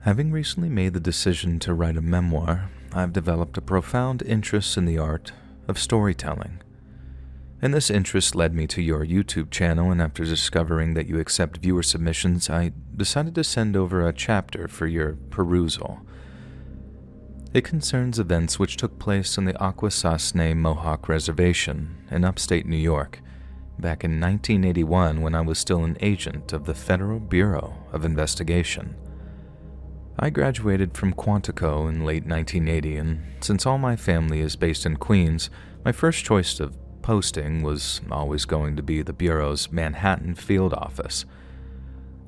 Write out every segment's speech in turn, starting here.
Having recently made the decision to write a memoir, I've developed a profound interest in the art of storytelling. And this interest led me to your YouTube channel, and after discovering that you accept viewer submissions, I decided to send over a chapter for your perusal. It concerns events which took place on the Akwesasne Mohawk Reservation in upstate New York back in 1981 when I was still an agent of the Federal Bureau of Investigation. I graduated from Quantico in late 1980, and since all my family is based in Queens, my first choice of posting was always going to be the Bureau's Manhattan field office.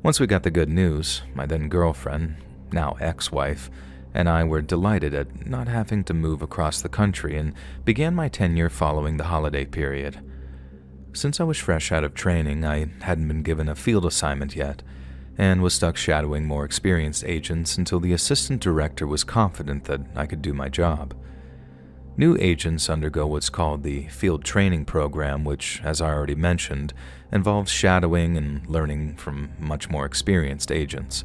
Once we got the good news, my then girlfriend, now ex-wife, and I were delighted at not having to move across the country and began my tenure following the holiday period. Since I was fresh out of training, I hadn't been given a field assignment yet, and was stuck shadowing more experienced agents until the assistant director was confident that I could do my job. New agents undergo what's called the field training program, which, as I already mentioned, involves shadowing and learning from much more experienced agents.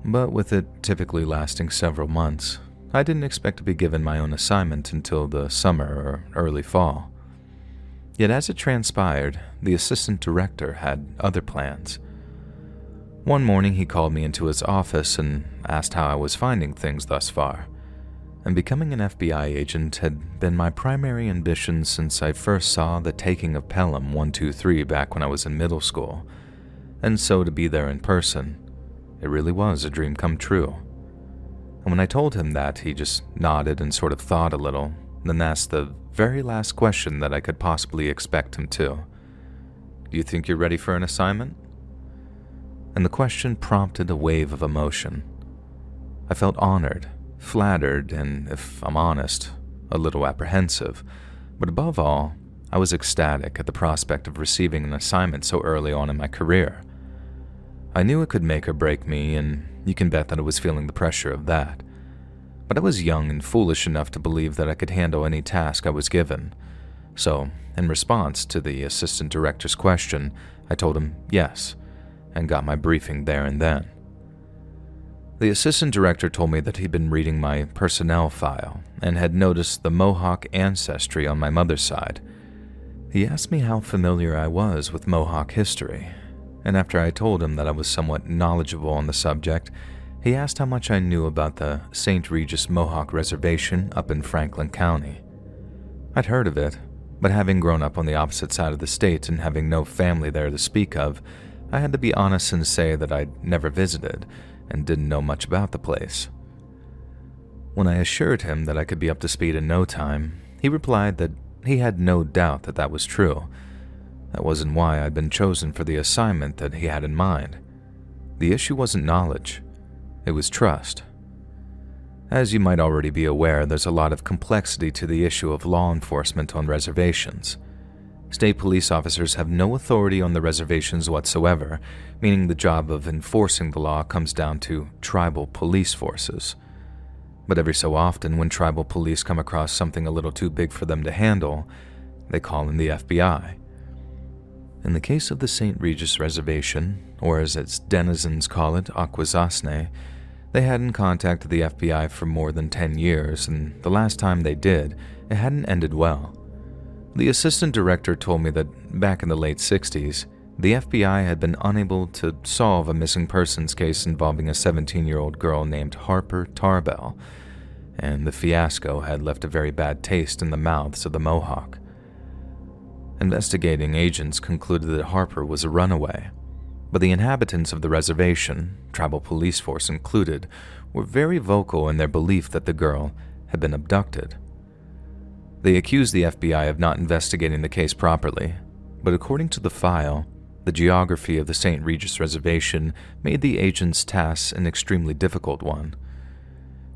But with it typically lasting several months, I didn't expect to be given my own assignment until the summer or early fall. Yet as it transpired, the assistant director had other plans. One morning he called me into his office and asked how I was finding things thus far. And becoming an FBI agent had been my primary ambition since I first saw the taking of Pelham 123 back when I was in middle school. And so to be there in person, it really was a dream come true. And when I told him that, he just nodded and sort of thought a little, then asked the very last question that I could possibly expect him to. "Do you think you're ready for an assignment?" And the question prompted a wave of emotion. I felt honored, flattered, and, if I'm honest, a little apprehensive. But above all, I was ecstatic at the prospect of receiving an assignment so early on in my career. I knew it could make or break me, and you can bet that I was feeling the pressure of that. But I was young and foolish enough to believe that I could handle any task I was given. So, in response to the assistant director's question, I told him yes, and got my briefing there and then. The assistant director told me that he'd been reading my personnel file and had noticed the Mohawk ancestry on my mother's side. He asked me how familiar I was with Mohawk history, and after I told him that I was somewhat knowledgeable on the subject, he asked how much I knew about the St. Regis Mohawk Reservation up in Franklin County. I'd heard of it, but having grown up on the opposite side of the state and having no family there to speak of, I had to be honest and say that I'd never visited and didn't know much about the place. When I assured him that I could be up to speed in no time, he replied that he had no doubt that that was true. That wasn't why I'd been chosen for the assignment that he had in mind. The issue wasn't knowledge, it was trust. As you might already be aware, there's a lot of complexity to the issue of law enforcement on reservations. State police officers have no authority on the reservations whatsoever, meaning the job of enforcing the law comes down to tribal police forces. But every so often, when tribal police come across something a little too big for them to handle, they call in the FBI. In the case of the St. Regis Reservation, or as its denizens call it, Akwesasne, they hadn't contacted the FBI for more than 10 years, and the last time they did, it hadn't ended well. The assistant director told me that back in the late 60s, the FBI had been unable to solve a missing persons case involving a 17-year-old girl named Harper Tarbell, and the fiasco had left a very bad taste in the mouths of the Mohawk. Investigating agents concluded that Harper was a runaway, but the inhabitants of the reservation, tribal police force included, were very vocal in their belief that the girl had been abducted. They accused the FBI of not investigating the case properly, but according to the file, the geography of the St. Regis Reservation made the agent's task an extremely difficult one.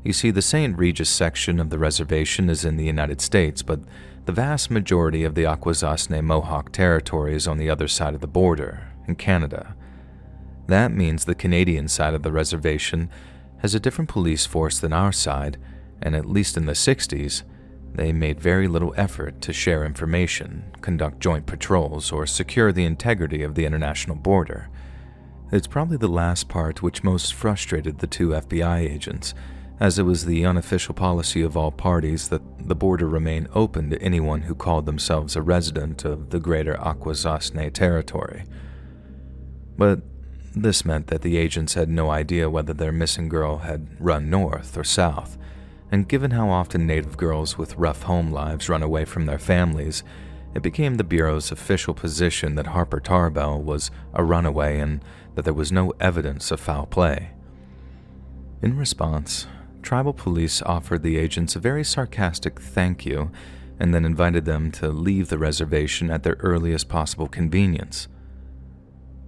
You see, the St. Regis section of the reservation is in the United States, but the vast majority of the Akwesasne Mohawk territory is on the other side of the border, in Canada. That means the Canadian side of the reservation has a different police force than our side, and at least in the 60s, they made very little effort to share information, conduct joint patrols, or secure the integrity of the international border. It's probably the last part which most frustrated the two FBI agents, as it was the unofficial policy of all parties that the border remain open to anyone who called themselves a resident of the greater Akwesasne territory. But this meant that the agents had no idea whether their missing girl had run north or south, and given how often Native girls with rough home lives run away from their families, it became the Bureau's official position that Harper Tarbell was a runaway and that there was no evidence of foul play. In response, tribal police offered the agents a very sarcastic thank you and then invited them to leave the reservation at their earliest possible convenience.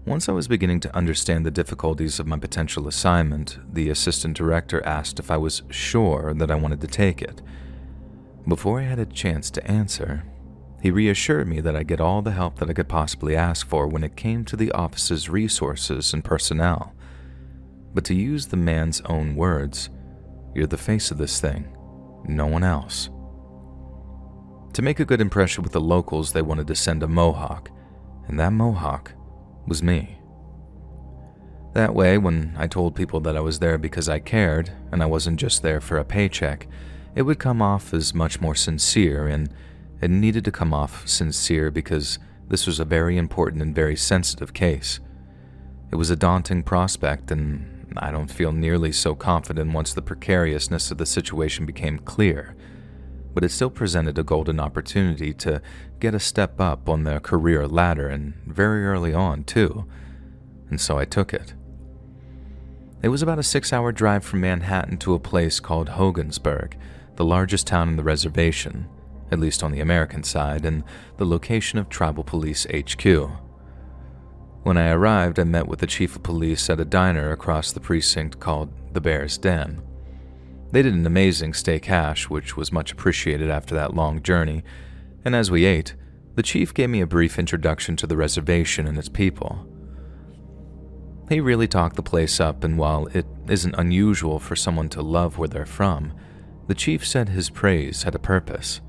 Once I was beginning to understand the difficulties of my potential assignment, the assistant director asked if I was sure that I wanted to take it. Before I had a chance to answer, he reassured me that I'd get all the help that I could possibly ask for when it came to the office's resources and personnel. But to use the man's own words, "You're the face of this thing, no one else." To make a good impression with the locals, they wanted to send a Mohawk, and that Mohawk was me. That way, when I told people that I was there because I cared, and I wasn't just there for a paycheck, it would come off as much more sincere, and it needed to come off sincere because this was a very important and very sensitive case. It was a daunting prospect, and I don't feel nearly so confident once the precariousness of the situation became clear, but it still presented a golden opportunity to get a step up on the career ladder, and very early on, too, and so I took it. It was about a 6-hour drive from Manhattan to a place called Hogansburg, the largest town in the reservation, at least on the American side, and the location of Tribal Police HQ. When I arrived, I met with the chief of police at a diner across the precinct called the Bear's Den. They did an amazing steak hash, which was much appreciated after that long journey, and as we ate, the chief gave me a brief introduction to the reservation and its people. He really talked the place up, and while it isn't unusual for someone to love where they're from, the chief said his praise had a purpose.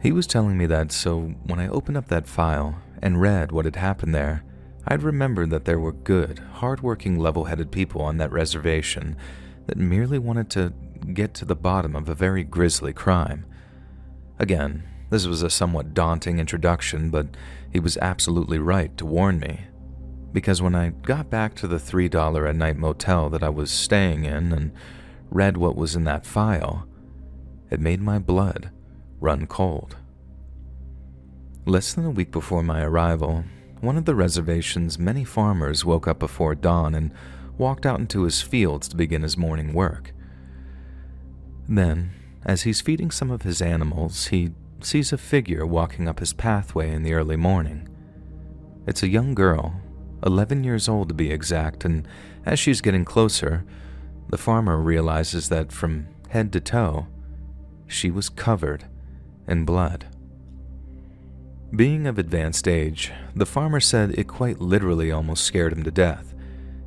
He was telling me that so when I opened up that file and read what had happened there, I'd remembered that there were good, hard-working, level-headed people on that reservation that merely wanted to get to the bottom of a very grisly crime. Again, this was a somewhat daunting introduction, but he was absolutely right to warn me, because when I got back to the $3 a night motel that I was staying in and read what was in that file, it made my blood run cold. Less than a week before my arrival, one of the reservation's many farmers woke up before dawn and walked out into his fields to begin his morning work. Then, as he's feeding some of his animals, he sees a figure walking up his pathway in the early morning. It's a young girl, 11 years old to be exact, and as she's getting closer, the farmer realizes that from head to toe, she was covered in blood. Being of advanced age, the farmer said it quite literally almost scared him to death.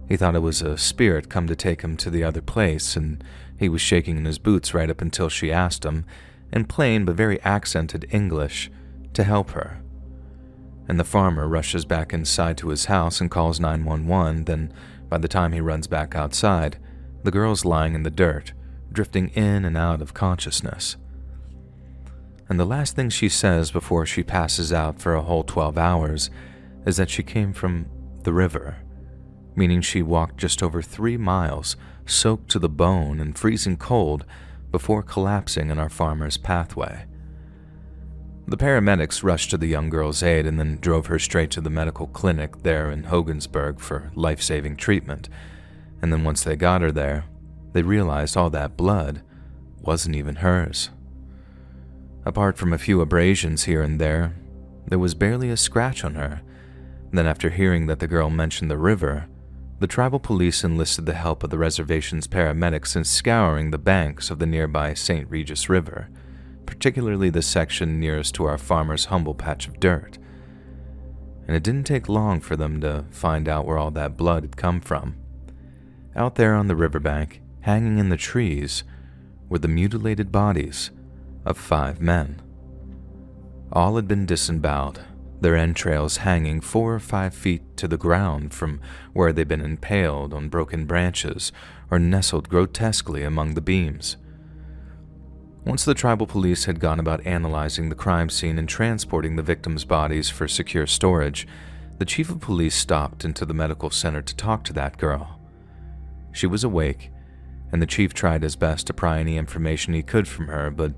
He thought it was a spirit come to take him to the other place, and he was shaking in his boots right up until she asked him, in plain but very accented English, to help her. And the farmer rushes back inside to his house and calls 911. Then, by the time he runs back outside, the girl's lying in the dirt, drifting in and out of consciousness. And the last thing she says before she passes out for a whole 12 hours is that she came from the river, meaning she walked just over 3 miles, soaked to the bone and freezing cold, before collapsing in our farmer's pathway. The paramedics rushed to the young girl's aid and then drove her straight to the medical clinic there in Hogansburg for life-saving treatment, and then once they got her there, they realized all that blood wasn't even hers. Apart from a few abrasions here and there, there was barely a scratch on her. Then after hearing that the girl mentioned the river, the tribal police enlisted the help of the reservation's paramedics in scouring the banks of the nearby St. Regis River, particularly the section nearest to our farmer's humble patch of dirt. And it didn't take long for them to find out where all that blood had come from. Out there on the riverbank, hanging in the trees, were the mutilated bodies of 5 men. All had been disemboweled, their entrails hanging 4 or 5 feet to the ground from where they'd been impaled on broken branches or nestled grotesquely among the beams. Once the tribal police had gone about analyzing the crime scene and transporting the victims' bodies for secure storage, the chief of police stopped into the medical center to talk to that girl. She was awake, and the chief tried his best to pry any information he could from her, but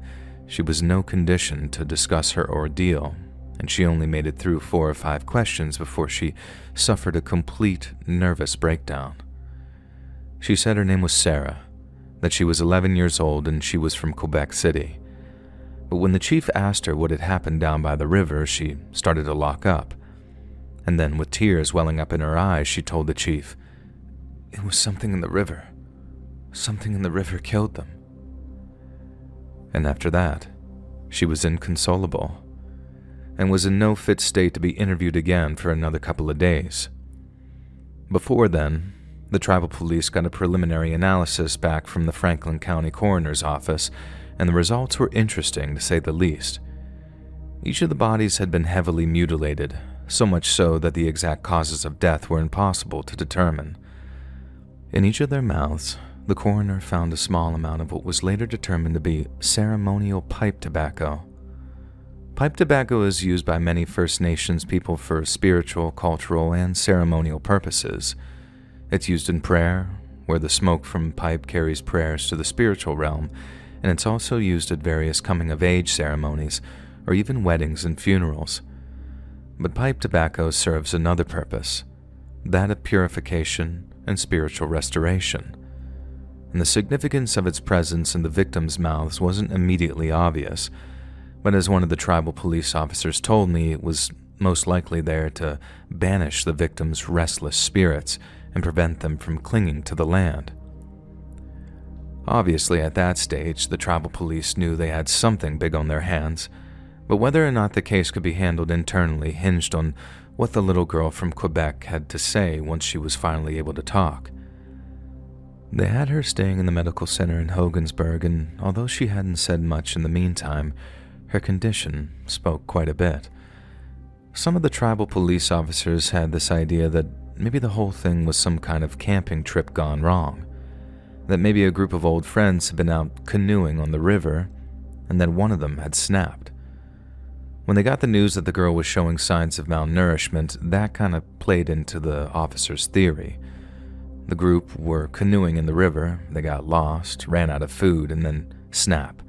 she was in no condition to discuss her ordeal, and she only made it through 4 or 5 questions before she suffered a complete nervous breakdown. She said her name was Sarah, that she was 11 years old and she was from Quebec City. But when the chief asked her what had happened down by the river, she started to lock up. And then, with tears welling up in her eyes, she told the chief, "It was something in the river. Something in the river killed them." And after that, she was inconsolable, and was in no fit state to be interviewed again for another couple of days. Before then, the tribal police got a preliminary analysis back from the Franklin County Coroner's Office, and the results were interesting to say the least. Each of the bodies had been heavily mutilated, so much so that the exact causes of death were impossible to determine. In each of their mouths, the coroner found a small amount of what was later determined to be ceremonial pipe tobacco. Pipe tobacco is used by many First Nations people for spiritual, cultural, and ceremonial purposes. It's used in prayer, where the smoke from pipe carries prayers to the spiritual realm, and it's also used at various coming-of-age ceremonies, or even weddings and funerals. But pipe tobacco serves another purpose, that of purification and spiritual restoration. And the significance of its presence in the victims' mouths wasn't immediately obvious, but as one of the tribal police officers told me, it was most likely there to banish the victims' restless spirits and prevent them from clinging to the land. Obviously, at that stage, the tribal police knew they had something big on their hands, but whether or not the case could be handled internally hinged on what the little girl from Quebec had to say once she was finally able to talk. They had her staying in the medical center in Hogansburg, and although she hadn't said much in the meantime, her condition spoke quite a bit. Some of the tribal police officers had this idea that maybe the whole thing was some kind of camping trip gone wrong, that maybe a group of old friends had been out canoeing on the river, and that one of them had snapped. When they got the news that the girl was showing signs of malnourishment, that kind of played into the officers' theory. The group were canoeing in the river, they got lost, ran out of food, and then snap.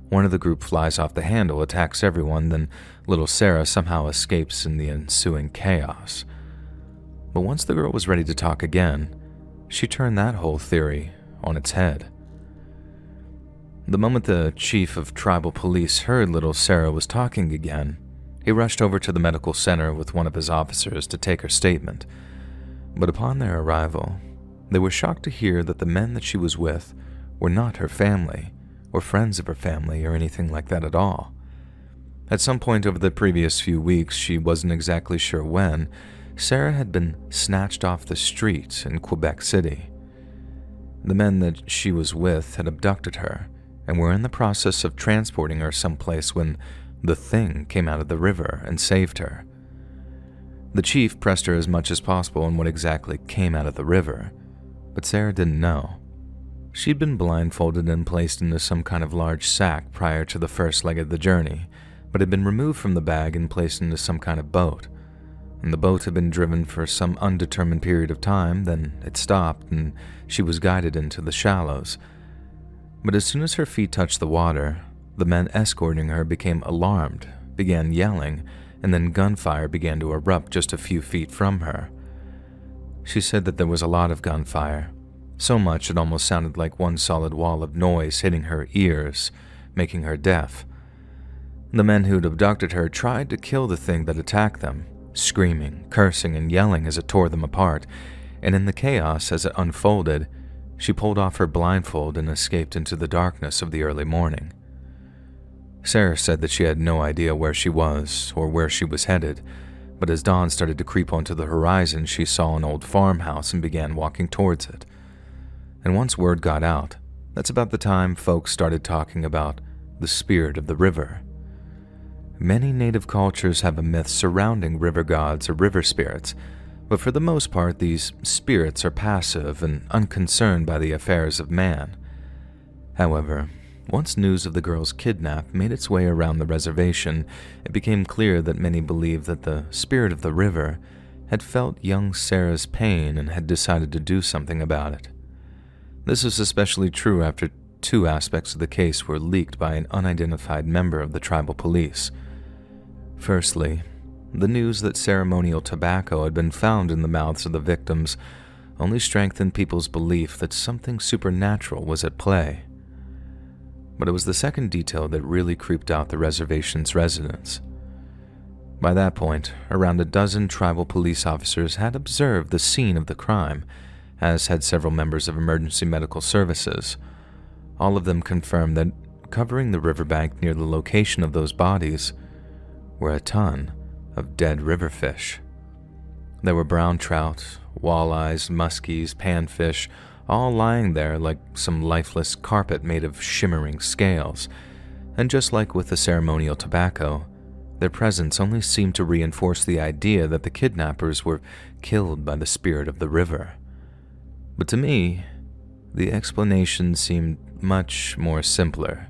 One of the group flies off the handle, attacks everyone, then little Sarah somehow escapes in the ensuing chaos. But once the girl was ready to talk again, she turned that whole theory on its head. The moment the chief of tribal police heard little Sarah was talking again, he rushed over to the medical center with one of his officers to take her statement. But upon their arrival, they were shocked to hear that the men that she was with were not her family, or friends of her family, or anything like that at all. At some point over the previous few weeks, she wasn't exactly sure when, Sarah had been snatched off the street in Quebec City. The men that she was with had abducted her and were in the process of transporting her someplace when the thing came out of the river and saved her. The chief pressed her as much as possible on what exactly came out of the river, but Sarah didn't know. She'd been blindfolded and placed into some kind of large sack prior to the first leg of the journey, but had been removed from the bag and placed into some kind of boat. And the boat had been driven for some undetermined period of time, then it stopped and she was guided into the shallows. But as soon as her feet touched the water, the men escorting her became alarmed, began yelling, and then gunfire began to erupt just a few feet from her. She said that there was a lot of gunfire, so much it almost sounded like one solid wall of noise hitting her ears, making her deaf. The men who'd abducted her tried to kill the thing that attacked them, screaming, cursing, and yelling as it tore them apart, and in the chaos as it unfolded, she pulled off her blindfold and escaped into the darkness of the early morning. Sarah said that she had no idea where she was or where she was headed, but as dawn started to creep onto the horizon, she saw an old farmhouse and began walking towards it. And once word got out, that's about the time folks started talking about the spirit of the river. Many native cultures have a myth surrounding river gods or river spirits, but for the most part, these spirits are passive and unconcerned by the affairs of man. However, once news of the girl's kidnap made its way around the reservation, it became clear that many believed that the spirit of the river had felt young Sarah's pain and had decided to do something about it. This was especially true after two aspects of the case were leaked by an unidentified member of the tribal police. Firstly, the news that ceremonial tobacco had been found in the mouths of the victims only strengthened people's belief that something supernatural was at play. But it was the second detail that really creeped out the reservation's residents. By that point, around a dozen tribal police officers had observed the scene of the crime, as had several members of emergency medical services. All of them confirmed that covering the riverbank near the location of those bodies were a ton of dead river fish. There were brown trout, walleyes, muskies, panfish, all lying there like some lifeless carpet made of shimmering scales, and just like with the ceremonial tobacco, their presence only seemed to reinforce the idea that the kidnappers were killed by the spirit of the river. But to me, the explanation seemed much more simpler.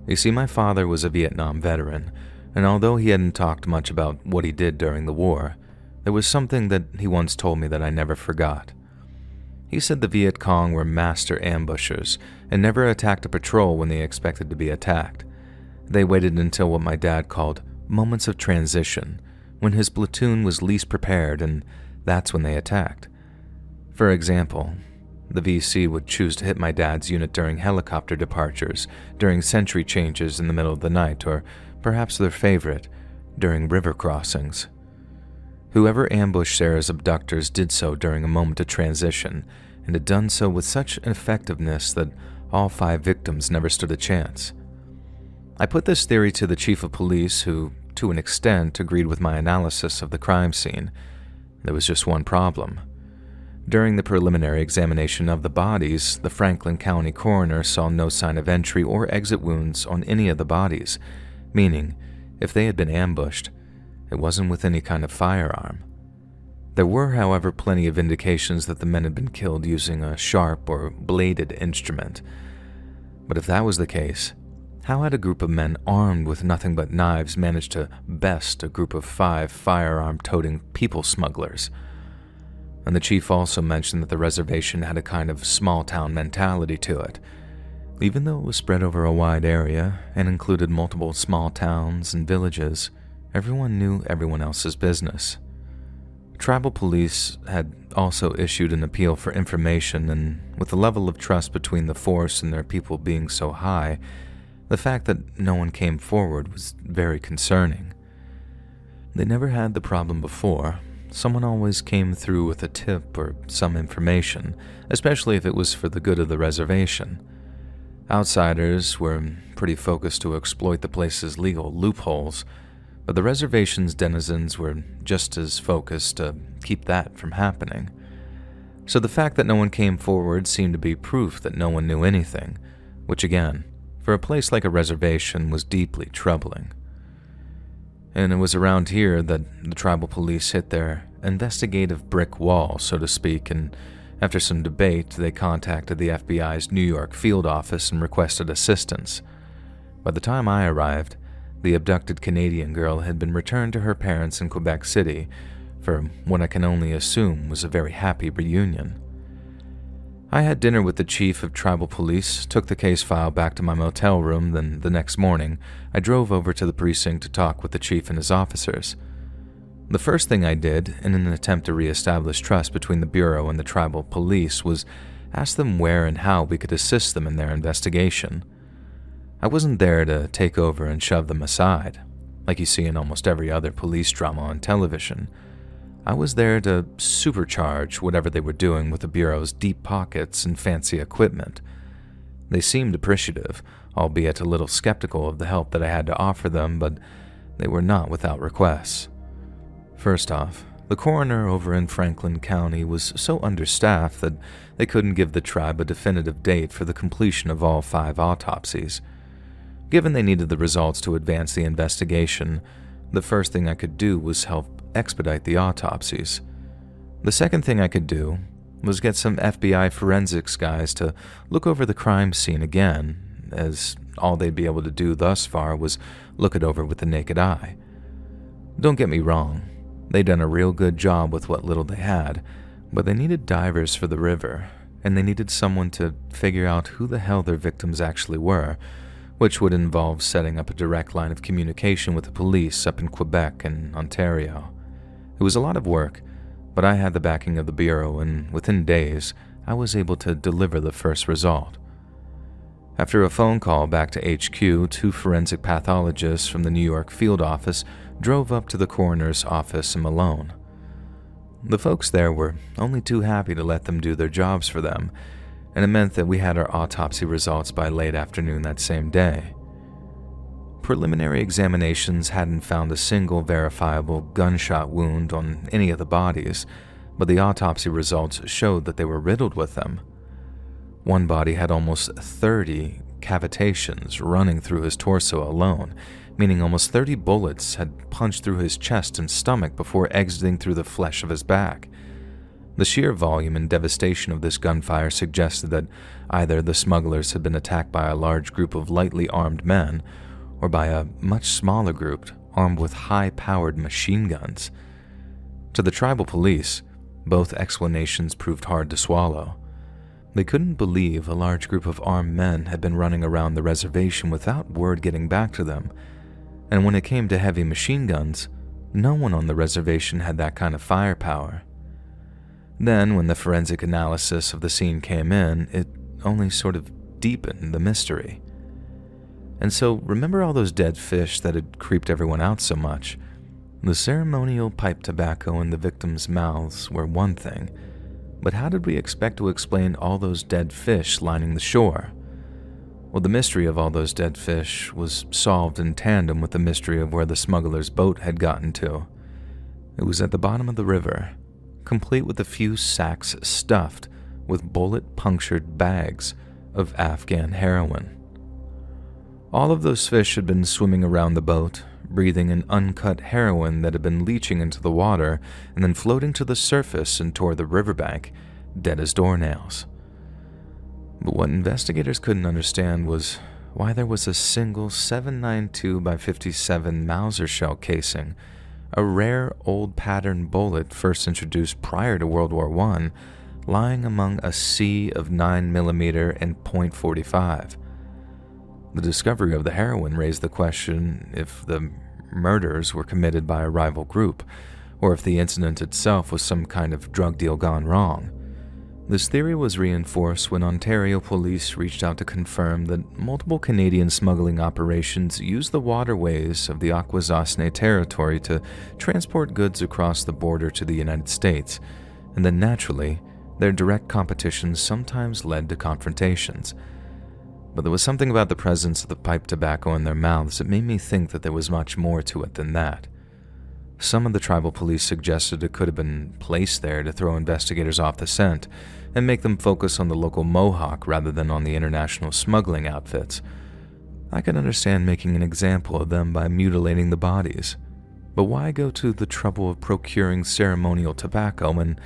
You see, my father was a Vietnam veteran, and although he hadn't talked much about what he did during the war, there was something that he once told me that I never forgot. He said the Viet Cong were master ambushers and never attacked a patrol when they expected to be attacked. They waited until what my dad called moments of transition, when his platoon was least prepared, and that's when they attacked. For example, the VC would choose to hit my dad's unit during helicopter departures, during sentry changes in the middle of the night, or perhaps their favorite, during river crossings. Whoever ambushed Sarah's abductors did so during a moment of transition, and had done so with such effectiveness that all 5 victims never stood a chance. I put this theory to the chief of police, who, to an extent, agreed with my analysis of the crime scene. There was just one problem. During the preliminary examination of the bodies, the Franklin County coroner saw no sign of entry or exit wounds on any of the bodies, meaning, if they had been ambushed, it wasn't with any kind of firearm. There were, however, plenty of indications that the men had been killed using a sharp or bladed instrument. But if that was the case, how had a group of men armed with nothing but knives managed to best a group of 5 firearm-toting people smugglers? And the chief also mentioned that the reservation had a kind of small-town mentality to it. Even though it was spread over a wide area and included multiple small towns and villages, everyone knew everyone else's business. Tribal police had also issued an appeal for information, and with the level of trust between the force and their people being so high, the fact that no one came forward was very concerning. They never had the problem before. Someone always came through with a tip or some information, especially if it was for the good of the reservation. Outsiders were pretty focused to exploit the place's legal loopholes, but the reservation's denizens were just as focused to keep that from happening. So the fact that no one came forward seemed to be proof that no one knew anything, which again, for a place like a reservation, was deeply troubling. And it was around here that the tribal police hit their investigative brick wall, so to speak, and after some debate, they contacted the FBI's New York field office and requested assistance. By the time I arrived, the abducted Canadian girl had been returned to her parents in Quebec City for what I can only assume was a very happy reunion. I had dinner with the chief of tribal police, took the case file back to my motel room, then the next morning, I drove over to the precinct to talk with the chief and his officers. The first thing I did, in an attempt to reestablish trust between the Bureau and the tribal police, was ask them where and how we could assist them in their investigation. I wasn't there to take over and shove them aside, like you see in almost every other police drama on television. I was there to supercharge whatever they were doing with the Bureau's deep pockets and fancy equipment. They seemed appreciative, albeit a little skeptical of the help that I had to offer them, but they were not without requests. First off, the coroner over in Franklin County was so understaffed that they couldn't give the tribe a definitive date for the completion of all 5 autopsies. Given they needed the results to advance the investigation, the first thing I could do was help expedite the autopsies. The second thing I could do was get some FBI forensics guys to look over the crime scene again, as all they'd be able to do thus far was look it over with the naked eye. Don't get me wrong, they'd done a real good job with what little they had, but they needed divers for the river, and they needed someone to figure out who the hell their victims actually were, which would involve setting up a direct line of communication with the police up in Quebec and Ontario. It was a lot of work, but I had the backing of the Bureau, and within days, I was able to deliver the first result. After a phone call back to HQ, 2 forensic pathologists from the New York field office drove up to the coroner's office in Malone. The folks there were only too happy to let them do their jobs for them, and it meant that we had our autopsy results by late afternoon that same day. Preliminary examinations hadn't found a single verifiable gunshot wound on any of the bodies, but the autopsy results showed that they were riddled with them. One body had almost 30 cavitations running through his torso alone, meaning almost 30 bullets had punched through his chest and stomach before exiting through the flesh of his back. The sheer volume and devastation of this gunfire suggested that either the smugglers had been attacked by a large group of lightly armed men, or by a much smaller group armed with high-powered machine guns. To the tribal police, both explanations proved hard to swallow. They couldn't believe a large group of armed men had been running around the reservation without word getting back to them, and when it came to heavy machine guns, no one on the reservation had that kind of firepower. Then, when the forensic analysis of the scene came in, it only sort of deepened the mystery. And so, remember all those dead fish that had creeped everyone out so much? The ceremonial pipe tobacco in the victims' mouths were one thing, but how did we expect to explain all those dead fish lining the shore? Well, the mystery of all those dead fish was solved in tandem with the mystery of where the smuggler's boat had gotten to. It was at the bottom of the river, complete with a few sacks stuffed with bullet-punctured bags of Afghan heroin. All of those fish had been swimming around the boat, breathing an uncut heroin that had been leaching into the water and then floating to the surface and toward the riverbank, dead as doornails. But what investigators couldn't understand was why there was a single 7.92 by 57 Mauser shell casing, a rare old pattern bullet first introduced prior to World War I, lying among a sea of 9mm and .45. The discovery of the heroin raised the question if the murders were committed by a rival group, or if the incident itself was some kind of drug deal gone wrong. This theory was reinforced when Ontario police reached out to confirm that multiple Canadian smuggling operations used the waterways of the Akwesasne territory to transport goods across the border to the United States, and then naturally, their direct competition sometimes led to confrontations. But there was something about the presence of the pipe tobacco in their mouths that made me think that there was much more to it than that. Some of the tribal police suggested it could have been placed there to throw investigators off the scent and make them focus on the local Mohawk rather than on the international smuggling outfits. I could understand making an example of them by mutilating the bodies, but why go to the trouble of procuring ceremonial tobacco, and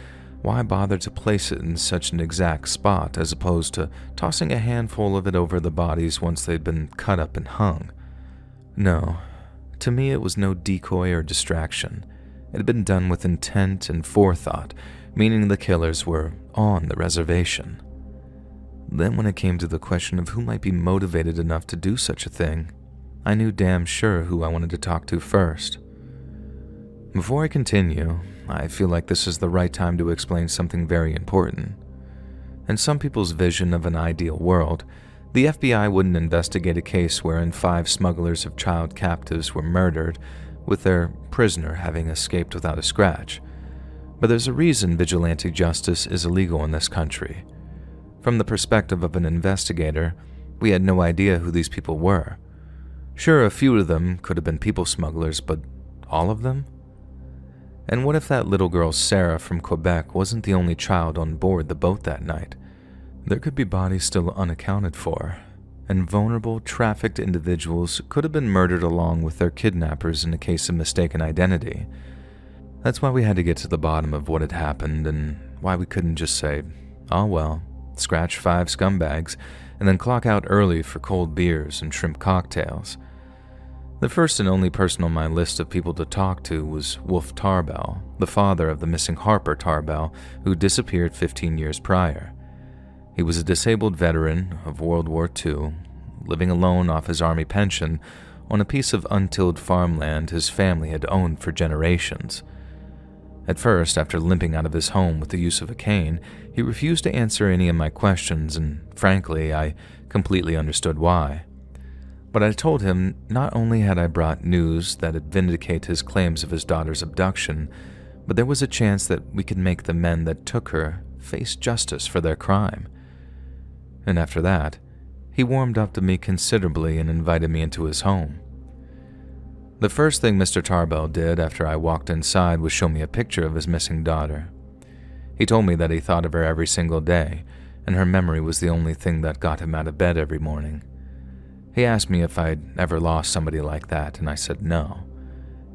why bother to place it in such an exact spot as opposed to tossing a handful of it over the bodies once they'd been cut up and hung? No, to me it was no decoy or distraction. It had been done with intent and forethought, meaning the killers were on the reservation. Then when it came to the question of who might be motivated enough to do such a thing, I knew damn sure who I wanted to talk to first. Before I continue, I feel like this is the right time to explain something very important. In some people's vision of an ideal world, the FBI wouldn't investigate a case wherein 5 smugglers of child captives were murdered, with their prisoner having escaped without a scratch. But there's a reason vigilante justice is illegal in this country. From the perspective of an investigator, we had no idea who these people were. Sure, a few of them could have been people smugglers, but all of them? And what if that little girl Sarah from Quebec wasn't the only child on board the boat that night? There could be bodies still unaccounted for, and vulnerable, trafficked individuals could have been murdered along with their kidnappers in a case of mistaken identity. That's why we had to get to the bottom of what had happened and why we couldn't just say, "Oh well, scratch 5 scumbags," and then clock out early for cold beers and shrimp cocktails. The first and only person on my list of people to talk to was Wolf Tarbell, the father of the missing Harper Tarbell, who disappeared 15 years prior. He was a disabled veteran of World War II, living alone off his army pension on a piece of untilled farmland his family had owned for generations. At first, after limping out of his home with the use of a cane, he refused to answer any of my questions, and frankly, I completely understood why. But I told him not only had I brought news that would vindicate his claims of his daughter's abduction, but there was a chance that we could make the men that took her face justice for their crime. And after that, he warmed up to me considerably and invited me into his home. The first thing Mr. Tarbell did after I walked inside was show me a picture of his missing daughter. He told me that he thought of her every single day, and her memory was the only thing that got him out of bed every morning. He asked me if I'd ever lost somebody like that, and I said no.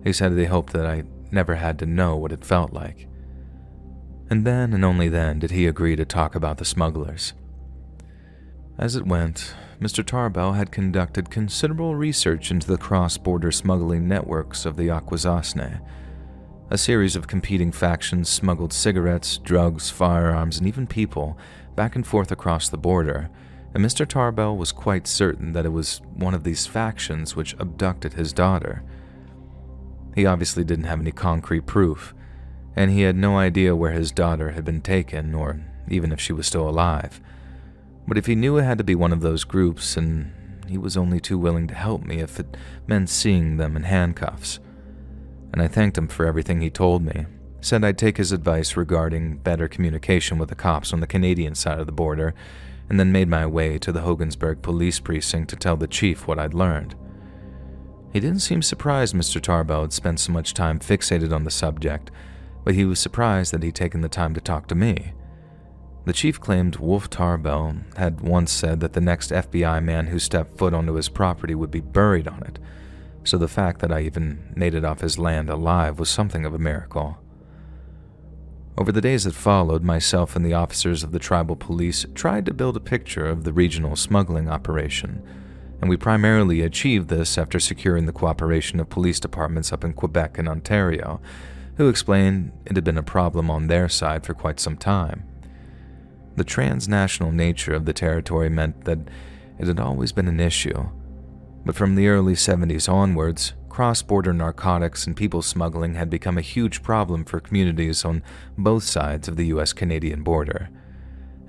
He said he hoped that I never had to know what it felt like. And then and only then did he agree to talk about the smugglers. As it went, Mr. Tarbell had conducted considerable research into the cross-border smuggling networks of the Akwesasne. A series of competing factions smuggled cigarettes, drugs, firearms, and even people back and forth across the border, and Mr. Tarbell was quite certain that it was one of these factions which abducted his daughter. He obviously didn't have any concrete proof, and he had no idea where his daughter had been taken, or even if she was still alive. But if he knew it had to be one of those groups, and he was only too willing to help me if it meant seeing them in handcuffs. And I thanked him for everything he told me, said I'd take his advice regarding better communication with the cops on the Canadian side of the border, and then made my way to the Hogansburg police precinct to tell the chief what I'd learned. He didn't seem surprised Mr. Tarbell had spent so much time fixated on the subject, but he was surprised that he'd taken the time to talk to me. The chief claimed Wolf Tarbell had once said that the next FBI man who stepped foot onto his property would be buried on it, so the fact that I even made it off his land alive was something of a miracle. Over the days that followed, myself and the officers of the tribal police tried to build a picture of the regional smuggling operation, and we primarily achieved this after securing the cooperation of police departments up in Quebec and Ontario, who explained it had been a problem on their side for quite some time. The transnational nature of the territory meant that it had always been an issue, but from the early 70s onwards, cross-border narcotics and people smuggling had become a huge problem for communities on both sides of the US-Canadian border,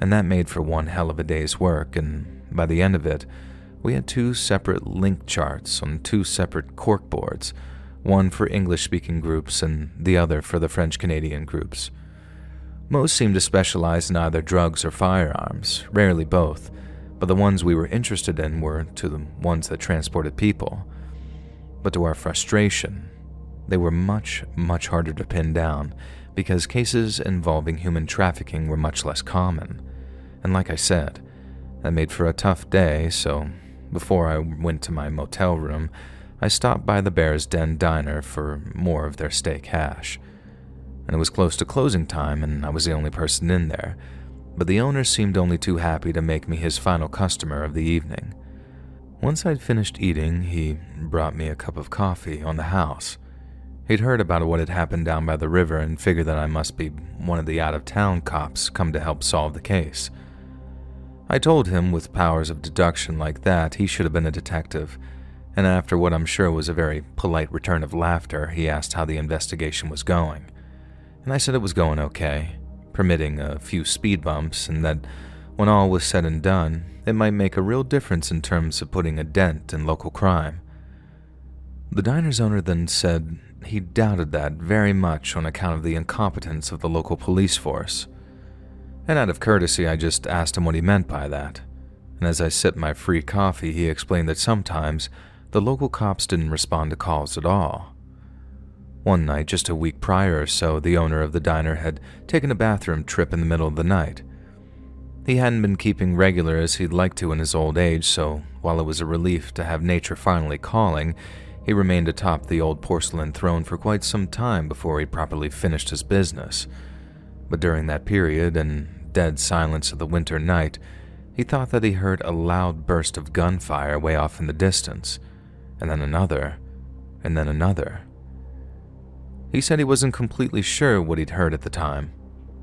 and that made for one hell of a day's work, and by the end of it, we had 2 separate link charts on 2 separate corkboards, one for English-speaking groups and the other for the French-Canadian groups. Most seemed to specialize in either drugs or firearms, rarely both, but the ones we were interested in were to the ones that transported people. But to our frustration, they were much, much harder to pin down because cases involving human trafficking were much less common. And like I said, that made for a tough day, so before I went to my motel room, I stopped by the Bear's Den Diner for more of their steak hash. And it was close to closing time and I was the only person in there, but the owner seemed only too happy to make me his final customer of the evening. Once I'd finished eating, he brought me a cup of coffee on the house. He'd heard about what had happened down by the river and figured that I must be one of the out-of-town cops come to help solve the case. I told him with powers of deduction like that, he should have been a detective, and after what I'm sure was a very polite return of laughter, he asked how the investigation was going. And I said it was going okay, permitting a few speed bumps, and that when all was said and done, it might make a real difference in terms of putting a dent in local crime. The diner's owner then said he doubted that very much on account of the incompetence of the local police force. And out of courtesy, I just asked him what he meant by that. And as I sipped my free coffee, he explained that sometimes the local cops didn't respond to calls at all. One night, just a week prior or so, the owner of the diner had taken a bathroom trip in the middle of the night. He hadn't been keeping regular as he'd like to in his old age, so while it was a relief to have nature finally calling, he remained atop the old porcelain throne for quite some time before he properly finished his business. But during that period, in dead silence of the winter night, he thought that he heard a loud burst of gunfire way off in the distance, and then another, and then another. He said he wasn't completely sure what he'd heard at the time,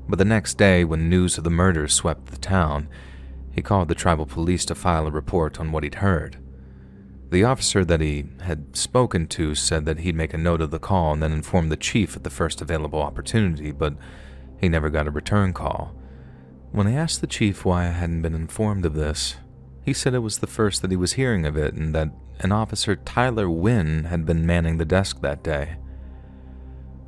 but the next day, when news of the murders swept the town, he called the tribal police to file a report on what he'd heard. The officer that he had spoken to said that he'd make a note of the call and then inform the chief at the first available opportunity, but he never got a return call. When I asked the chief why I hadn't been informed of this, he said it was the first that he was hearing of it and that an officer, Tyler Wynn, had been manning the desk that day.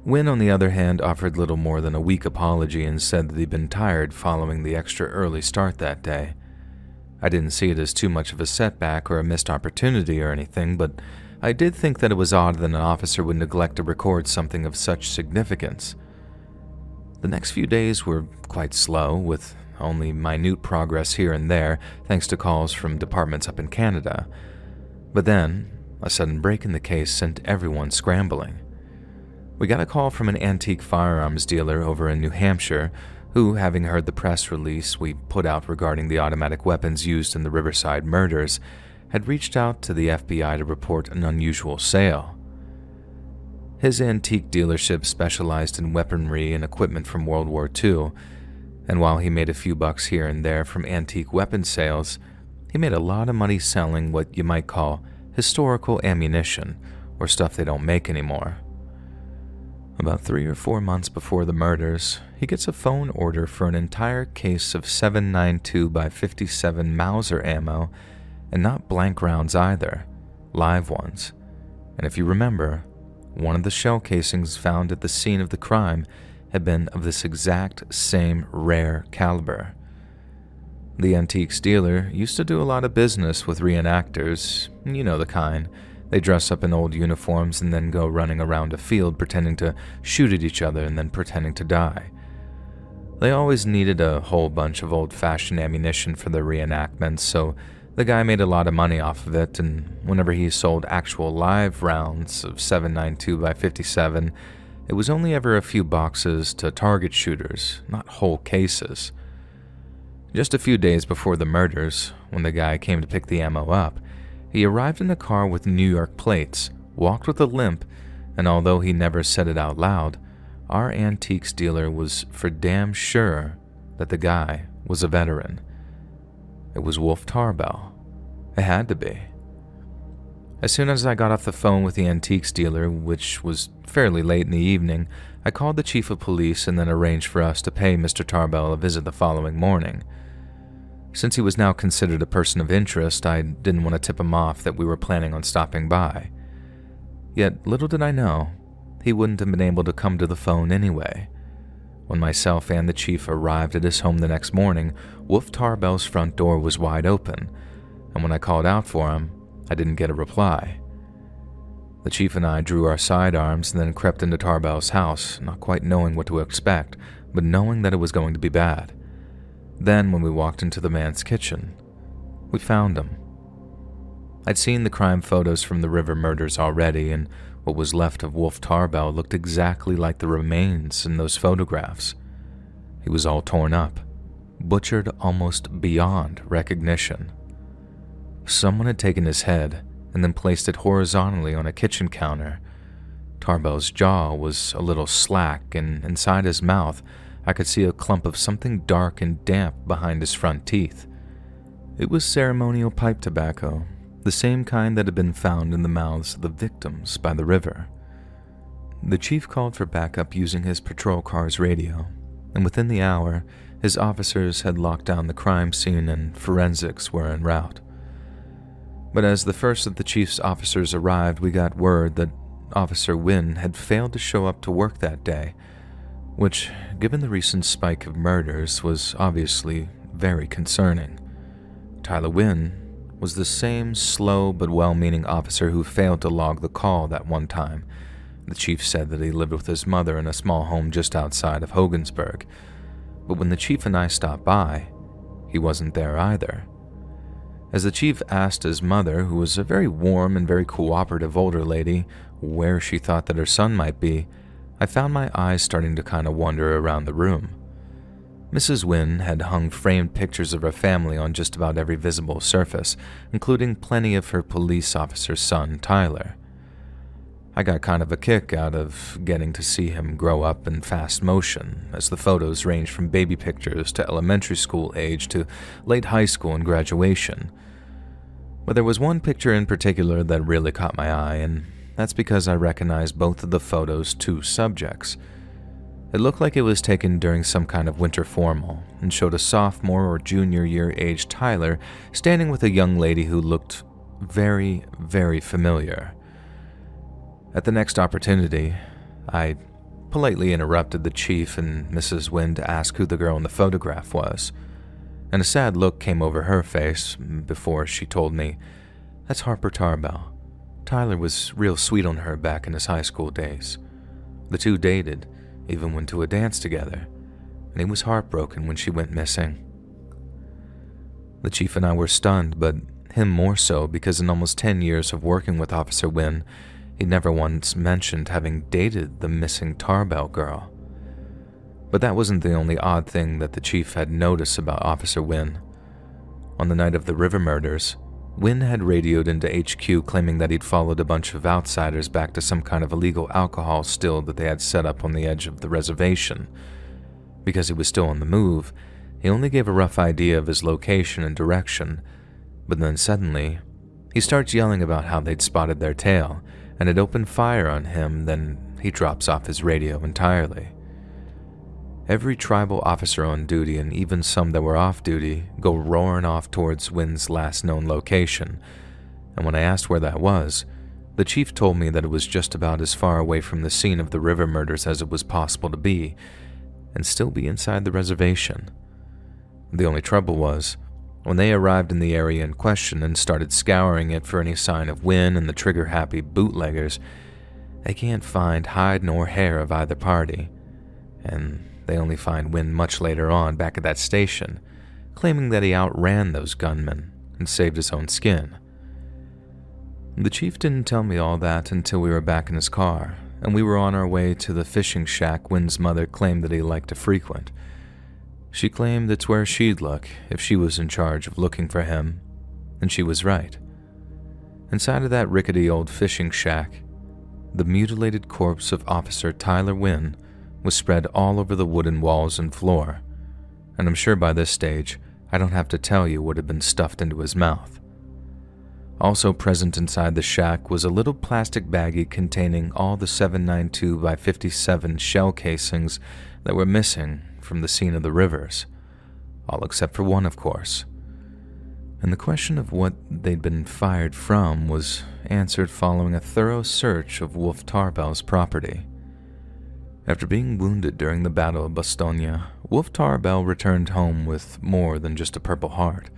Wynn, on the other hand, offered little more than a weak apology and said that he'd been tired following the extra early start that day. I didn't see it as too much of a setback or a missed opportunity or anything, but I did think that it was odd that an officer would neglect to record something of such significance. The next few days were quite slow, with only minute progress here and there, thanks to calls from departments up in Canada. But then, a sudden break in the case sent everyone scrambling. We got a call from an antique firearms dealer over in New Hampshire who, having heard the press release we put out regarding the automatic weapons used in the Riverside murders, had reached out to the FBI to report an unusual sale. His antique dealership specialized in weaponry and equipment from World War II, and while he made a few bucks here and there from antique weapon sales, he made a lot of money selling what you might call historical ammunition, or stuff they don't make anymore. About 3 or 4 months before the murders, he gets a phone order for an entire case of 7.92 by 57 Mauser ammo, and not blank rounds either, live ones. And if you remember, one of the shell casings found at the scene of the crime had been of this exact same rare caliber. The antiques dealer used to do a lot of business with reenactors, you know the kind. They dress up in old uniforms and then go running around a field pretending to shoot at each other and then pretending to die. They always needed a whole bunch of old-fashioned ammunition for their reenactments, so the guy made a lot of money off of it, and whenever he sold actual live rounds of 7.92 by 57, it was only ever a few boxes to target shooters, not whole cases. Just a few days before the murders, when the guy came to pick the ammo up, he arrived in a car with New York plates, walked with a limp, and although he never said it out loud, our antiques dealer was for damn sure that the guy was a veteran. It was Wolf Tarbell. It had to be. As soon as I got off the phone with the antiques dealer, which was fairly late in the evening, I called the chief of police and then arranged for us to pay Mr. Tarbell a visit the following morning. Since he was now considered a person of interest, I didn't want to tip him off that we were planning on stopping by. Yet little did I know, he wouldn't have been able to come to the phone anyway. When myself and the chief arrived at his home the next morning, Wolf Tarbell's front door was wide open, and when I called out for him, I didn't get a reply. The chief and I drew our sidearms and then crept into Tarbell's house, not quite knowing what to expect, but knowing that it was going to be bad. Then, when we walked into the man's kitchen, we found him. I'd seen the crime photos from the river murders already, and what was left of Wolf Tarbell looked exactly like the remains in those photographs. He was all torn up, butchered almost beyond recognition. Someone had taken his head and then placed it horizontally on a kitchen counter. Tarbell's jaw was a little slack, and inside his mouth, I could see a clump of something dark and damp behind his front teeth. It was ceremonial pipe tobacco, the same kind that had been found in the mouths of the victims by the river. The chief called for backup using his patrol car's radio, and within the hour, his officers had locked down the crime scene and forensics were en route. But as the first of the chief's officers arrived, we got word that Officer Wynn had failed to show up to work that day, which, given the recent spike of murders, was obviously very concerning. Tyler Wynn was the same slow but well-meaning officer who failed to log the call that one time. The chief said that he lived with his mother in a small home just outside of Hogansburg, but when the chief and I stopped by, he wasn't there either. As the chief asked his mother, who was a very warm and very cooperative older lady, where she thought that her son might be, I found my eyes starting to kind of wander around the room. Mrs. Wynne had hung framed pictures of her family on just about every visible surface, including plenty of her police officer's son, Tyler. I got kind of a kick out of getting to see him grow up in fast motion, as the photos ranged from baby pictures to elementary school age to late high school and graduation. But there was one picture in particular that really caught my eye, and that's because I recognized both of the photos' two subjects. It looked like it was taken during some kind of winter formal and showed a sophomore or junior year age Tyler standing with a young lady who looked very, very familiar. At the next opportunity, I politely interrupted the chief and Mrs. Wynne to ask who the girl in the photograph was, and a sad look came over her face before she told me, "That's Harper Tarbell. Tyler was real sweet on her back in his high school days. The two dated, even went to a dance together, and he was heartbroken when she went missing." The chief and I were stunned, but him more so because in almost 10 years of working with Officer Wynne, he never once mentioned having dated the missing Tarbell girl. But that wasn't the only odd thing that the chief had noticed about Officer Wynne. On the night of the river murders, Wynne had radioed into HQ claiming that he'd followed a bunch of outsiders back to some kind of illegal alcohol still that they had set up on the edge of the reservation. Because he was still on the move, he only gave a rough idea of his location and direction, but then suddenly, he starts yelling about how they'd spotted their tail and had opened fire on him, then he drops off his radio entirely. Every tribal officer on duty, and even some that were off duty, go roaring off towards Wynne's last known location, and when I asked where that was, the chief told me that it was just about as far away from the scene of the river murders as it was possible to be, and still be inside the reservation. The only trouble was, when they arrived in the area in question and started scouring it for any sign of Wynne and the trigger-happy bootleggers, they can't find hide nor hair of either party, and they only find Wynne much later on back at that station, claiming that he outran those gunmen and saved his own skin. The chief didn't tell me all that until we were back in his car, and we were on our way to the fishing shack Wynne's mother claimed that he liked to frequent. She claimed it's where she'd look if she was in charge of looking for him, and she was right. Inside of that rickety old fishing shack, the mutilated corpse of Officer Tyler Wynne was spread all over the wooden walls and floor, and I'm sure by this stage I don't have to tell you what had been stuffed into his mouth. Also present inside the shack was a little plastic baggie containing all the 7.92x57 shell casings that were missing from the scene of the rivers, all except for one, of course. And the question of what they'd been fired from was answered following a thorough search of Wolf Tarbell's property. After being wounded during the Battle of Bastogne, Wolf Tarbell returned home with more than just a Purple Heart.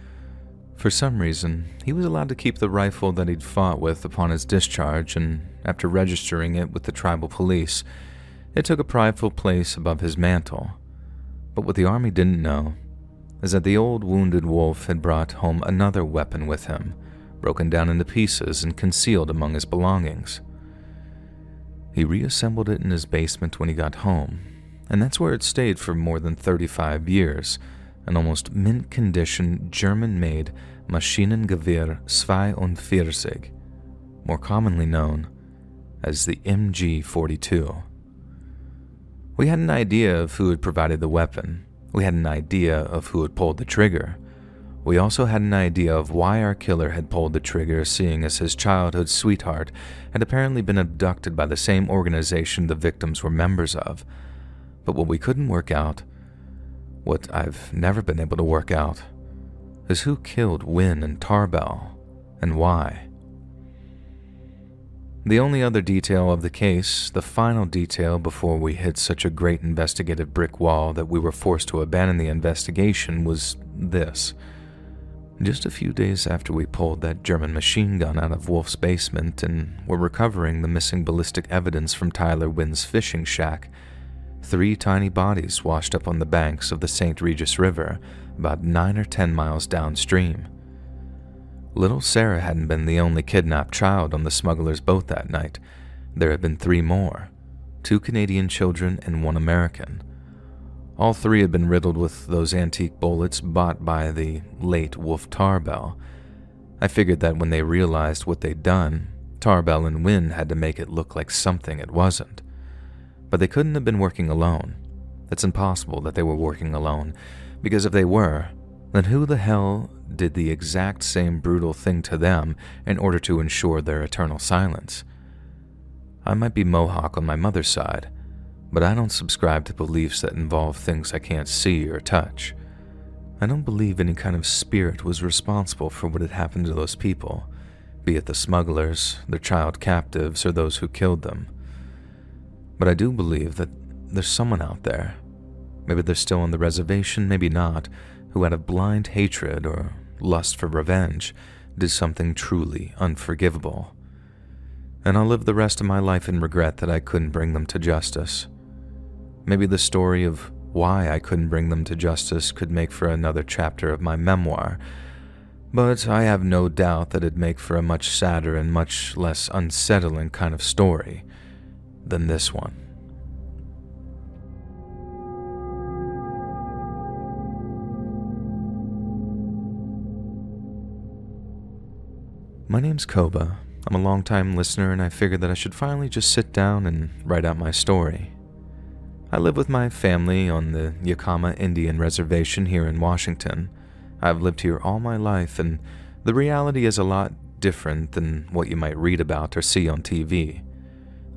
For some reason, he was allowed to keep the rifle that he'd fought with upon his discharge, and after registering it with the tribal police, it took a prideful place above his mantle. But what the army didn't know is that the old wounded wolf had brought home another weapon with him, broken down into pieces and concealed among his belongings. He reassembled it in his basement when he got home, and that's where it stayed for more than 35 years, an almost mint-condition German-made Maschinengewehr 42, more commonly known as the MG-42. We had an idea of who had provided the weapon. We had an idea of who had pulled the trigger. We also had an idea of why our killer had pulled the trigger, seeing as his childhood sweetheart had apparently been abducted by the same organization the victims were members of. But what we couldn't work out, what I've never been able to work out, is who killed Wynne and Tarbell, and why. The only other detail of the case, the final detail before we hit such a great investigative brick wall that we were forced to abandon the investigation, was this. Just a few days after we pulled that German machine gun out of Wolf's basement and were recovering the missing ballistic evidence from Tyler Wynne's fishing shack, 3 tiny bodies washed up on the banks of the St. Regis River about 9 or 10 miles downstream. Little Sarah hadn't been the only kidnapped child on the smuggler's boat that night. There had been 3 more, 2 Canadian children and 1 American. All 3 had been riddled with those antique bullets bought by the late Wolf Tarbell. I figured that when they realized what they'd done, Tarbell and Wynne had to make it look like something it wasn't. But they couldn't have been working alone. It's impossible that they were working alone, because if they were, then who the hell did the exact same brutal thing to them in order to ensure their eternal silence? I might be Mohawk on my mother's side, but I don't subscribe to beliefs that involve things I can't see or touch. I don't believe any kind of spirit was responsible for what had happened to those people, be it the smugglers, their child captives, or those who killed them. But I do believe that there's someone out there, maybe they're still on the reservation, maybe not, who out of blind hatred or lust for revenge did something truly unforgivable. And I'll live the rest of my life in regret that I couldn't bring them to justice. Maybe the story of why I couldn't bring them to justice could make for another chapter of my memoir, but I have no doubt that it'd make for a much sadder and much less unsettling kind of story than this one. My name's Koba. I'm a long-time listener, and I figured that I should finally just sit down and write out my story. I live with my family on the Yakama Indian Reservation here in Washington. I've lived here all my life, and the reality is a lot different than what you might read about or see on TV.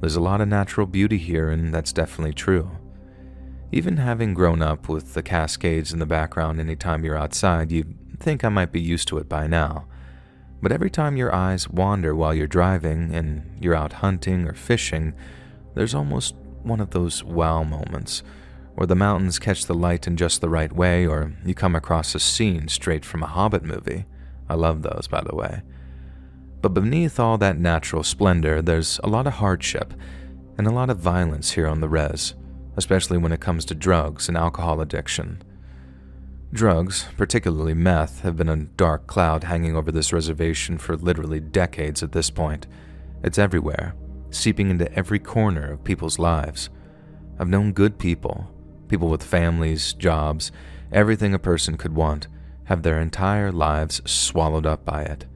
There's a lot of natural beauty here, and that's definitely true. Even having grown up with the cascades in the background anytime you're outside, you'd think I might be used to it by now. But every time your eyes wander while you're driving and you're out hunting or fishing, there's almost one of those wow moments, where the mountains catch the light in just the right way, or you come across a scene straight from a Hobbit movie. I love those, by the way. But beneath all that natural splendor, there's a lot of hardship and a lot of violence here on the res, especially when it comes to drugs and alcohol addiction. Drugs, particularly meth, have been a dark cloud hanging over this reservation for literally decades at this point. It's everywhere, seeping into every corner of people's lives. I've known good people, people with families, jobs, everything a person could want, have their entire lives swallowed up by it.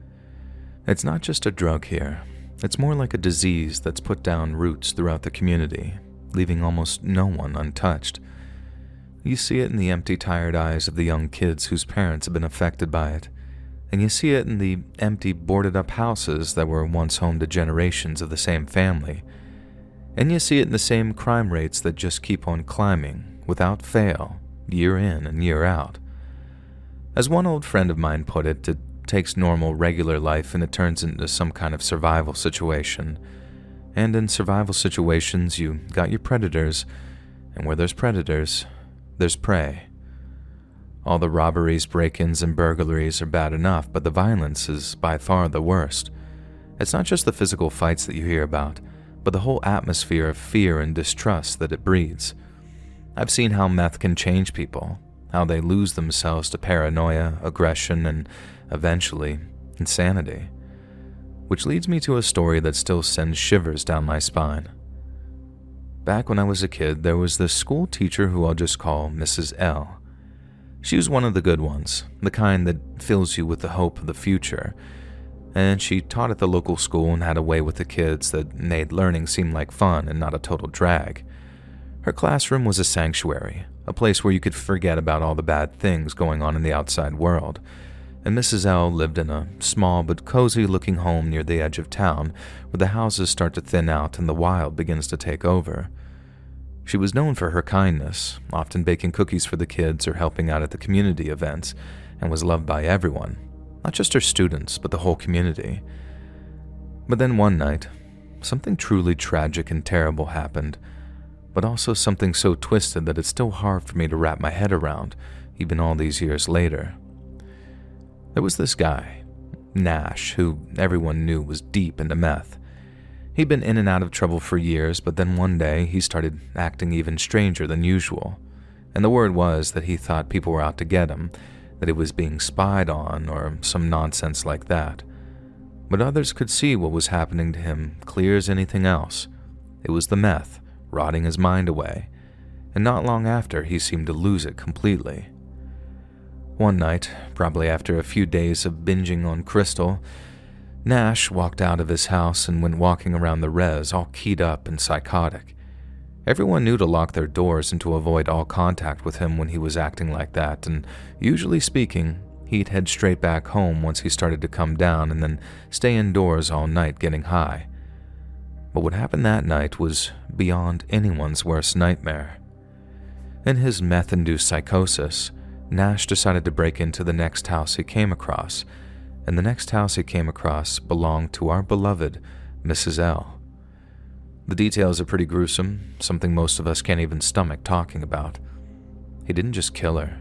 It's not just a drug here. It's more like a disease that's put down roots throughout the community, leaving almost no one untouched. You see it in the empty, tired eyes of the young kids whose parents have been affected by it, and you see it in the empty, boarded-up houses that were once home to generations of the same family, and you see it in the same crime rates that just keep on climbing, without fail, year in and year out. As one old friend of mine put it takes normal, regular life and it turns into some kind of survival situation. And in survival situations, you got your predators, and where there's predators, there's prey. All the robberies, break-ins, and burglaries are bad enough, but the violence is by far the worst. It's not just the physical fights that you hear about, but the whole atmosphere of fear and distrust that it breeds. I've seen how meth can change people, how they lose themselves to paranoia, aggression, and eventually, insanity. Which leads me to a story that still sends shivers down my spine. Back when I was a kid, there was this school teacher who I'll just call Mrs. L. She was one of the good ones, the kind that fills you with the hope of the future, and she taught at the local school and had a way with the kids that made learning seem like fun and not a total drag. Her classroom was a sanctuary, a place where you could forget about all the bad things going on in the outside world, and Mrs. L lived in a small but cozy-looking home near the edge of town where the houses start to thin out and the wild begins to take over. She was known for her kindness, often baking cookies for the kids or helping out at the community events, and was loved by everyone, not just her students, but the whole community. But then one night, something truly tragic and terrible happened, but also something so twisted that it's still hard for me to wrap my head around, even all these years later. There was this guy, Nash, who everyone knew was deep into meth. He'd been in and out of trouble for years, but then one day he started acting even stranger than usual, and the word was that he thought people were out to get him, that he was being spied on or some nonsense like that. But others could see what was happening to him clear as anything else. It was the meth, rotting his mind away, and not long after he seemed to lose it completely. One night, probably after a few days of binging on crystal, Nash walked out of his house and went walking around the res all keyed up and psychotic. Everyone knew to lock their doors and to avoid all contact with him when he was acting like that, and usually speaking, he'd head straight back home once he started to come down and then stay indoors all night getting high. But what happened that night was beyond anyone's worst nightmare. In his meth-induced psychosis, Nash decided to break into the next house he came across, and the next house he came across belonged to our beloved Mrs. L. The details are pretty gruesome, something most of us can't even stomach talking about. He didn't just kill her.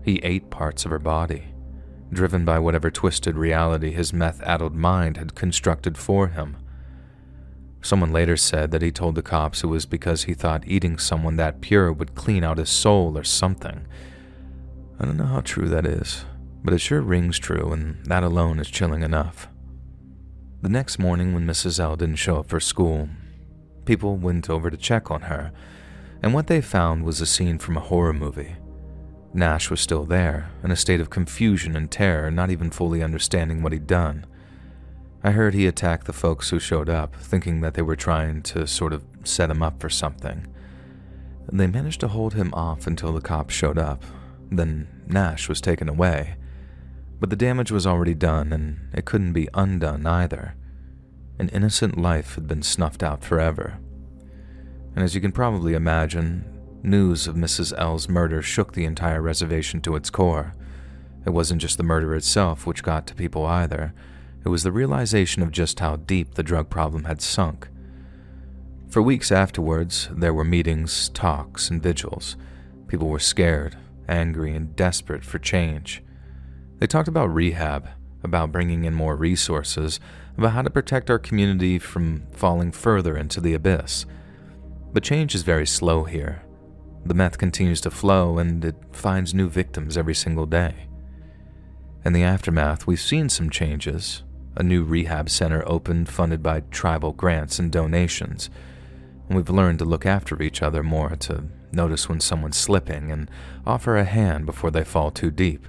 He ate parts of her body, driven by whatever twisted reality his meth-addled mind had constructed for him. Someone later said that he told the cops it was because he thought eating someone that pure would clean out his soul or something. I don't know how true that is, but it sure rings true, and that alone is chilling enough. The next morning when Mrs. L didn't show up for school, people went over to check on her, and what they found was a scene from a horror movie. Nash was still there, in a state of confusion and terror, not even fully understanding what he'd done. I heard he attacked the folks who showed up, thinking that they were trying to sort of set him up for something. They managed to hold him off until the cops showed up. Then Nash was taken away. But the damage was already done, and it couldn't be undone either. An innocent life had been snuffed out forever. And as you can probably imagine, news of Mrs. L's murder shook the entire reservation to its core. It wasn't just the murder itself which got to people either. It was the realization of just how deep the drug problem had sunk. For weeks afterwards, there were meetings, talks, and vigils. People were scared, angry, and desperate for change. They talked about rehab, about bringing in more resources, about how to protect our community from falling further into the abyss. But change is very slow here. The meth continues to flow, and it finds new victims every single day. In the aftermath, we've seen some changes. A new rehab center opened, funded by tribal grants and donations. And we've learned to look after each other more, to notice when someone's slipping and offer a hand before they fall too deep.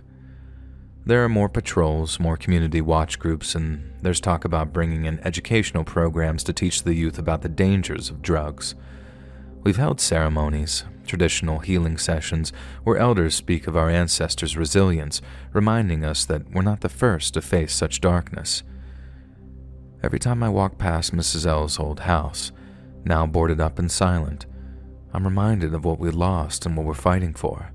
There are more patrols, more community watch groups, and there's talk about bringing in educational programs to teach the youth about the dangers of drugs. We've held ceremonies, traditional healing sessions, where elders speak of our ancestors' resilience, reminding us that we're not the first to face such darkness. Every time I walk past Mrs. L's old house, now boarded up and silent, I'm reminded of what we lost and what we're fighting for.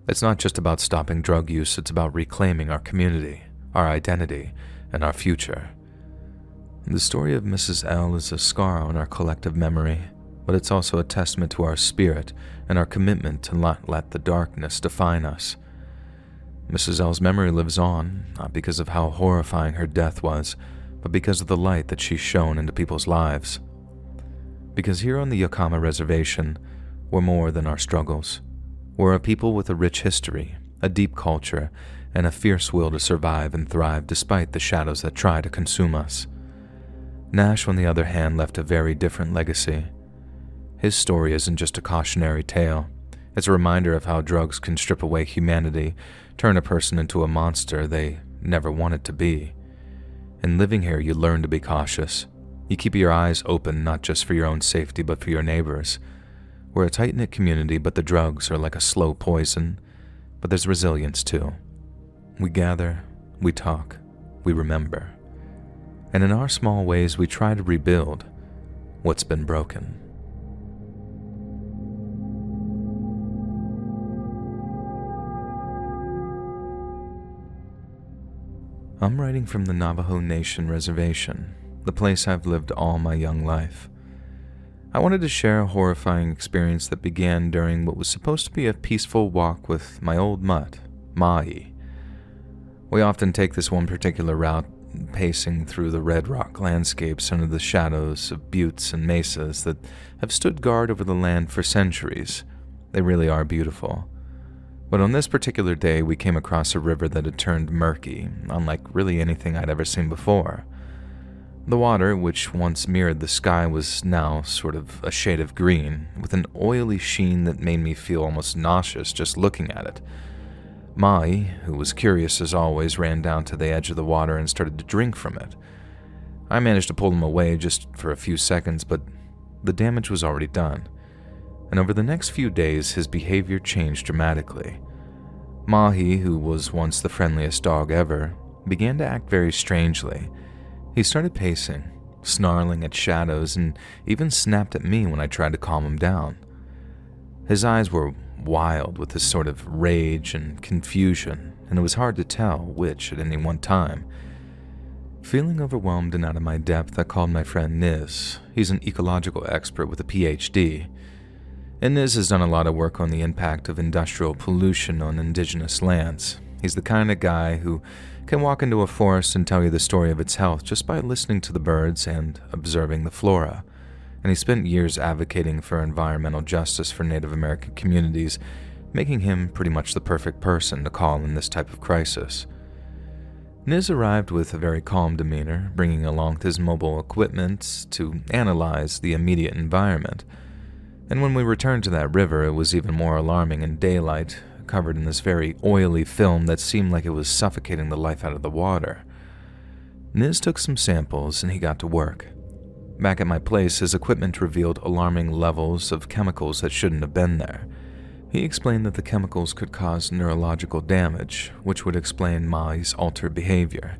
It's not just about stopping drug use, it's about reclaiming our community, our identity, and our future. The story of Mrs. L is a scar on our collective memory, but it's also a testament to our spirit and our commitment to not let the darkness define us. Mrs. L's memory lives on, not because of how horrifying her death was, but because of the light that she shone into people's lives. Because here on the Yakama Reservation, we're more than our struggles. We're a people with a rich history, a deep culture, and a fierce will to survive and thrive despite the shadows that try to consume us. Nash, on the other hand, left a very different legacy. His story isn't just a cautionary tale. It's a reminder of how drugs can strip away humanity, turn a person into a monster they never wanted to be. In living here, you learn to be cautious. You keep your eyes open not just for your own safety but for your neighbors. We're a tight-knit community, but the drugs are like a slow poison. But there's resilience too. We gather, we talk, we remember. And in our small ways, we try to rebuild what's been broken. I'm writing from the Navajo Nation Reservation, the place I've lived all my young life. I wanted to share a horrifying experience that began during what was supposed to be a peaceful walk with my old mutt, Ma'i. We often take this one particular route, pacing through the red rock landscapes under the shadows of buttes and mesas that have stood guard over the land for centuries. They really are beautiful. But on this particular day, we came across a river that had turned murky, unlike really anything I'd ever seen before. The water, which once mirrored the sky, was now sort of a shade of green, with an oily sheen that made me feel almost nauseous just looking at it. Mai, who was curious as always, ran down to the edge of the water and started to drink from it. I managed to pull him away just for a few seconds, but the damage was already done. And over the next few days, his behavior changed dramatically. Mahi, who was once the friendliest dog ever, began to act very strangely. He started pacing, snarling at shadows, and even snapped at me when I tried to calm him down. His eyes were wild with this sort of rage and confusion, and it was hard to tell which at any one time. Feeling overwhelmed and out of my depth, I called my friend Niz. He's an ecological expert with a PhD. And Niz has done a lot of work on the impact of industrial pollution on indigenous lands. He's the kind of guy who can walk into a forest and tell you the story of its health just by listening to the birds and observing the flora. And he spent years advocating for environmental justice for Native American communities, making him pretty much the perfect person to call in this type of crisis. Niz arrived with a very calm demeanor, bringing along his mobile equipment to analyze the immediate environment. And when we returned to that river, it was even more alarming in daylight, covered in this very oily film that seemed like it was suffocating the life out of the water. Niz took some samples and he got to work. Back at my place, his equipment revealed alarming levels of chemicals that shouldn't have been there. He explained that the chemicals could cause neurological damage, which would explain Mai's altered behavior.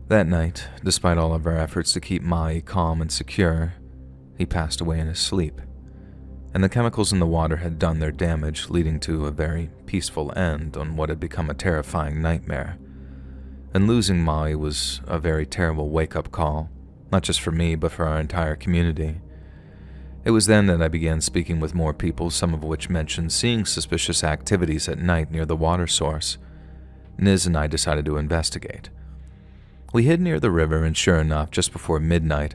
That night, despite all of our efforts to keep Mai calm and secure, he passed away in his sleep. And the chemicals in the water had done their damage, leading to a very peaceful end on what had become a terrifying nightmare. And losing Mai was a very terrible wake-up call, not just for me, but for our entire community. It was then that I began speaking with more people, some of which mentioned seeing suspicious activities at night near the water source. Niz and I decided to investigate. We hid near the river, and sure enough, just before midnight,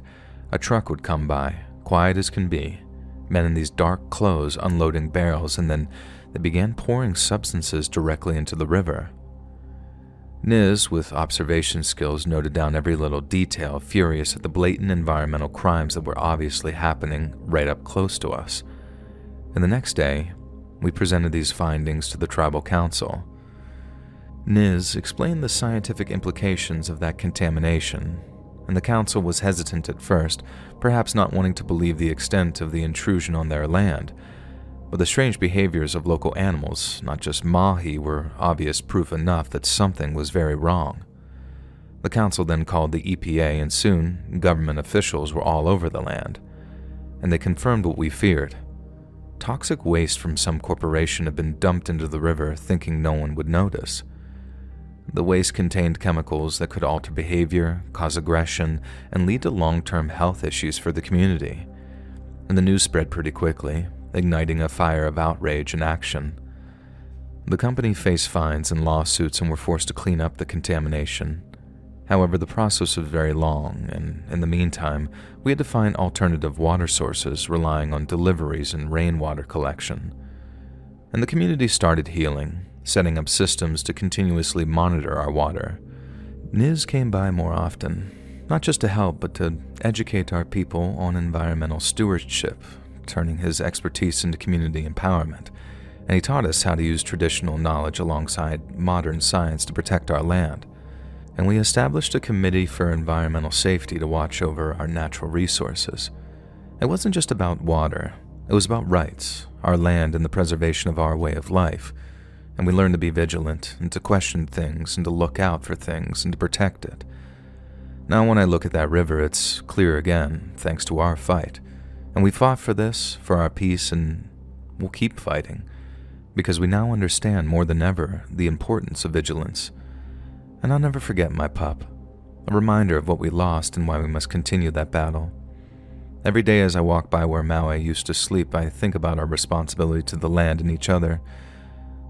a truck would come by, quiet as can be, men in these dark clothes unloading barrels, and then they began pouring substances directly into the river. Niz, with observation skills, noted down every little detail, furious at the blatant environmental crimes that were obviously happening right up close to us. And the next day, we presented these findings to the tribal council. Niz explained the scientific implications of that contamination, and the council was hesitant at first, perhaps not wanting to believe the extent of the intrusion on their land. But the strange behaviors of local animals, not just Mahi, were obvious proof enough that something was very wrong. The council then called the EPA, and soon government officials were all over the land, and they confirmed what we feared. Toxic waste from some corporation had been dumped into the river, thinking no one would notice. The waste contained chemicals that could alter behavior, cause aggression, and lead to long-term health issues for the community. And the news spread pretty quickly, igniting a fire of outrage and action. The company faced fines and lawsuits and were forced to clean up the contamination. However, the process was very long, and in the meantime, we had to find alternative water sources relying on deliveries and rainwater collection. And the community started healing, setting up systems to continuously monitor our water. Niz came by more often, not just to help, but to educate our people on environmental stewardship, turning his expertise into community empowerment, and he taught us how to use traditional knowledge alongside modern science to protect our land. And we established a committee for environmental safety to watch over our natural resources. It wasn't just about water, it was about rights, our land, and the preservation of our way of life. And we learned to be vigilant, and to question things, and to look out for things, and to protect it. Now when I look at that river, it's clear again, thanks to our fight. And we fought for this, for our peace, and we'll keep fighting, because we now understand more than ever the importance of vigilance. And I'll never forget my pup, a reminder of what we lost and why we must continue that battle. Every day as I walk by where Maui used to sleep, I think about our responsibility to the land and each other.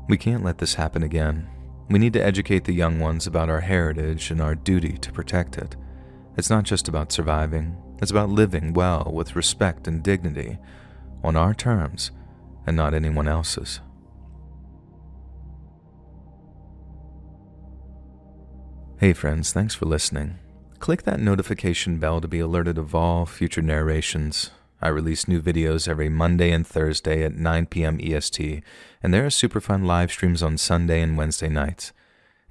We can't let this happen again. We need to educate the young ones about our heritage and our duty to protect it. It's not just about surviving, it's about living well with respect and dignity, on our terms and not anyone else's. Hey friends, thanks for listening. Click that notification bell to be alerted of all future narrations. I release new videos every Monday and Thursday at 9 p.m. EST, and there are super fun live streams on Sunday and Wednesday nights.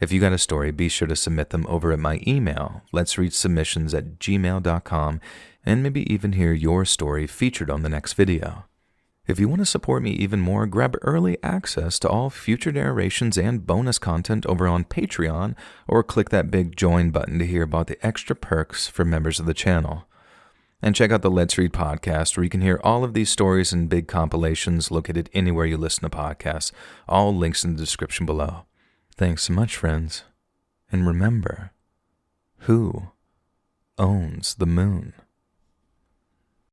If you got a story, be sure to submit them over at my email, LetsReadSubmissions@gmail.com, and maybe even hear your story featured on the next video. If you want to support me even more, grab early access to all future narrations and bonus content over on Patreon, or click that big join button to hear about the extra perks for members of the channel. And check out the Let's Read podcast, where you can hear all of these stories and big compilations located anywhere you listen to podcasts. All links in the description below. Thanks so much, friends. And remember, who owns the moon?